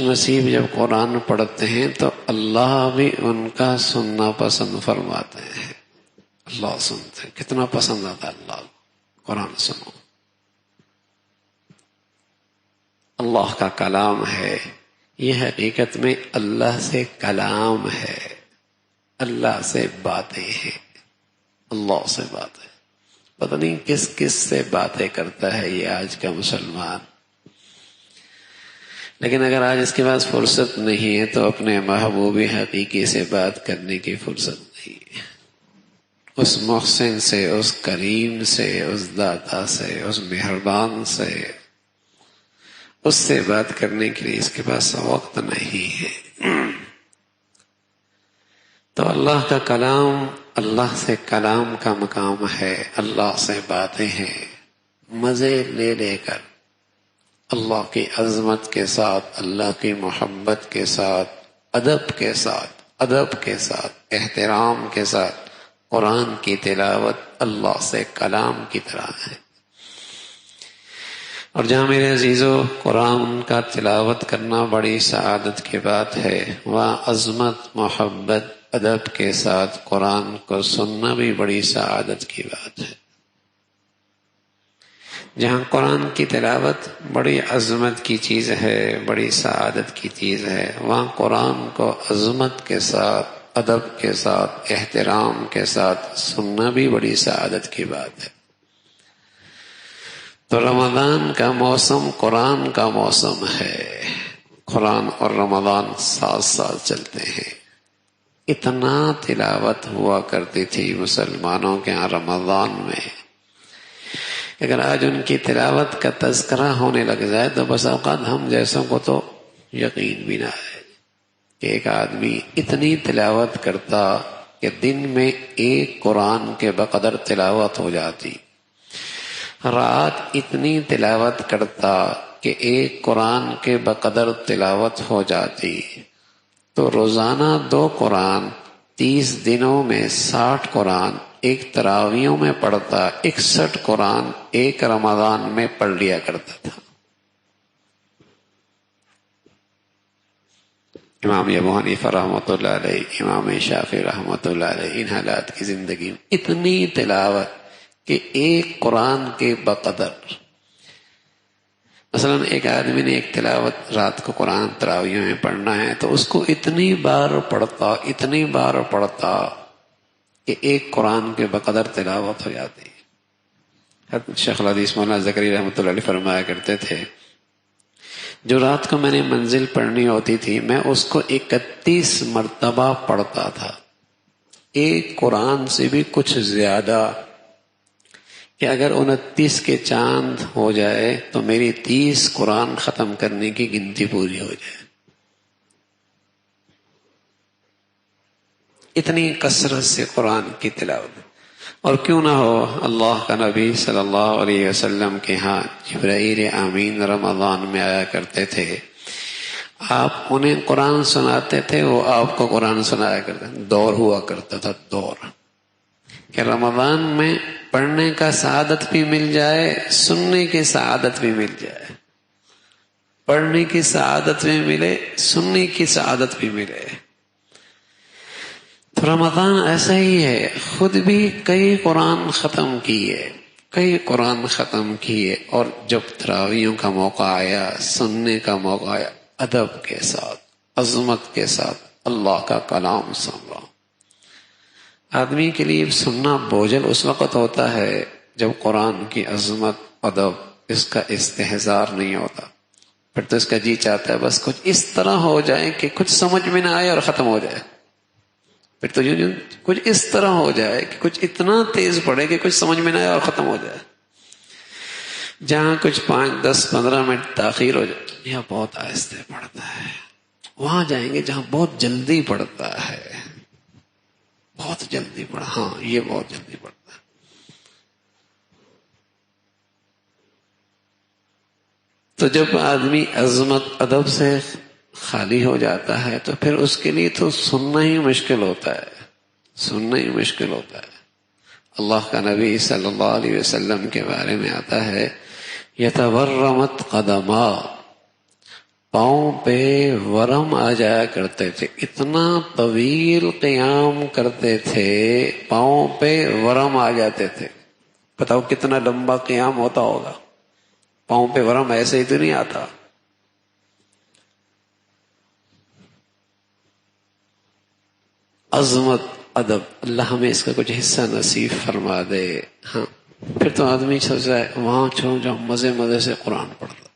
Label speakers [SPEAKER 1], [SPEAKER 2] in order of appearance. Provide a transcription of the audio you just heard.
[SPEAKER 1] نصیب جب قرآن پڑھتے ہیں تو اللہ بھی ان کا سننا پسند فرماتے ہیں. اللہ سنتے ہیں، کتنا پسند آتا ہے اللہ کو. قرآن سنو، اللہ کا کلام ہے. یہ حقیقت میں اللہ سے کلام ہے، اللہ سے باتیں ہیں. اللہ سے باتیں، پتہ نہیں کس کس سے باتیں کرتا ہے یہ آج کا مسلمان. لیکن اگر آج اس کے پاس فرصت نہیں ہے تو اپنے محبوب حقیقی سے بات کرنے کی فرصت نہیں ہے. اس محسن سے، اس کریم سے، اس داتا سے، اس مہربان سے، اس سے بات کرنے کے لیے اس کے پاس وقت نہیں ہے. تو اللہ کا کلام، اللہ سے کلام کا مقام ہے. اللہ سے باتیں ہیں مزے لے لے کر، اللہ کی عظمت کے ساتھ، اللہ کی محبت کے ساتھ، ادب کے ساتھ، احترام کے ساتھ. قرآن کی تلاوت اللہ سے کلام کی طرح ہے. اور جہاں میرے عزیزو قرآن کا تلاوت کرنا بڑی سعادت کی بات ہے، وہاں عظمت، محبت، ادب کے ساتھ قرآن کو سننا بھی بڑی سعادت کی بات ہے. جہاں قرآن کی تلاوت بڑی عظمت کی چیز ہے، بڑی سعادت کی چیز ہے، وہاں قرآن کو عظمت کے ساتھ، ادب کے ساتھ، احترام کے ساتھ سننا بھی بڑی سعادت کی بات ہے. تو رمضان کا موسم قرآن کا موسم ہے. قرآن اور رمضان ساتھ ساتھ چلتے ہیں. اتنا تلاوت ہوا کرتی تھی مسلمانوں کے یہاں رمضان میں، اگر آج ان کی تلاوت کا تذکرہ ہونے لگ جائے تو بس اوقات ہم جیسوں کو تو یقین بھی نہ ہے کہ ایک آدمی اتنی تلاوت کرتا کہ دن میں ایک قرآن کے بقدر تلاوت ہو جاتی، رات اتنی تلاوت کرتا کہ ایک قرآن کے بقدر تلاوت ہو جاتی. تو روزانہ 2 قرآن، 30 دنوں میں 60 قرآن ایک تراویحوں میں پڑھتا، 61 قرآن ایک رمضان میں پڑھ لیا کرتا تھا. امام ابو حنیفہ رحمۃ اللہ علیہ، امام شافعی رحمۃ اللہ علیہ، ان حالات کی زندگی میں اتنی تلاوت کہ ایک قرآن کے بقدر. مثلا ایک آدمی نے ایک تلاوت رات کو قرآن تراویح میں پڑھنا ہے تو اس کو اتنی بار پڑھتا کہ ایک قرآن کے بقدر تلاوت ہو جاتی. شیخ الحدیث مولانا زکریا رحمۃ اللہ علیہ فرمایا کرتے تھے، جو رات کو میں نے منزل پڑھنی ہوتی تھی میں اس کو 31 مرتبہ پڑھتا تھا، ایک قرآن سے بھی کچھ زیادہ، کہ اگر 29 کے چاند ہو جائے تو میری 30 قرآن ختم کرنے کی گنتی پوری ہو جائے. اتنی کثرت سے قرآن کی تلاوت. اور کیوں نہ ہو، اللہ کا نبی صلی اللہ علیہ وسلم کے ہاں جبرائیل امین رمضان میں آیا کرتے تھے، آپ انہیں قرآن سناتے تھے، وہ آپ کو قرآن سنایا کرتے. دور ہوا کرتا تھا، دور کہ رمضان میں پڑھنے کا سعادت بھی مل جائے، سننے کی سعادت بھی مل جائے. پڑھنے کی سعادت بھی ملے، سننے کی سعادت بھی ملے. تو رمضان ایسا ہی ہے، خود بھی کئی قرآن ختم کیے، اور جب تراویحوں کا موقع آیا، سننے کا موقع آیا، ادب کے ساتھ، عظمت کے ساتھ اللہ کا کلام سن رہا. آدمی کے لیے سننا بوجھل اس وقت ہوتا ہے جب قرآن کی عظمت، ادب، اس کا استحضار نہیں ہوتا. پھر تو اس کا جی چاہتا ہے بس کچھ اس طرح ہو جائے کہ کچھ سمجھ میں نہ آئے اور ختم ہو جائے. پھر تو کچھ اس طرح ہو جائے کہ کچھ اتنا تیز پڑے کہ کچھ سمجھ میں نہ آئے اور ختم ہو جائے. جہاں کچھ 5، 10، 15 منٹ تاخیر ہو جائے، یہ بہت آہستہ پڑھتا ہے. وہاں جائیں گے جہاں بہت جلدی پڑھتا ہے، بہت جلدی پڑھا، ہاں یہ بہت جلدی پڑھتا ہے. تو جب آدمی عظمت، ادب سے خالی ہو جاتا ہے تو پھر اس کے لیے تو سننا ہی مشکل ہوتا ہے. اللہ کا نبی صلی اللہ علیہ وسلم کے بارے میں آتا ہے، یتورمت قدما، پاؤں پہ ورم آ جایا کرتے تھے، اتنا طویل قیام کرتے تھے پاؤں پہ ورم آ جاتے تھے. بتاؤ کتنا لمبا قیام ہوتا ہوگا، پاؤں پہ ورم ایسے ہی تو نہیں آتا. عظمت، ادب، اللہ ہمیں اس کا کچھ حصہ نصیب فرما دے. ہاں پھر تو آدمی سوچتا ہے وہاں چھوڑ جاؤ، مزے مزے سے قرآن پڑھتا.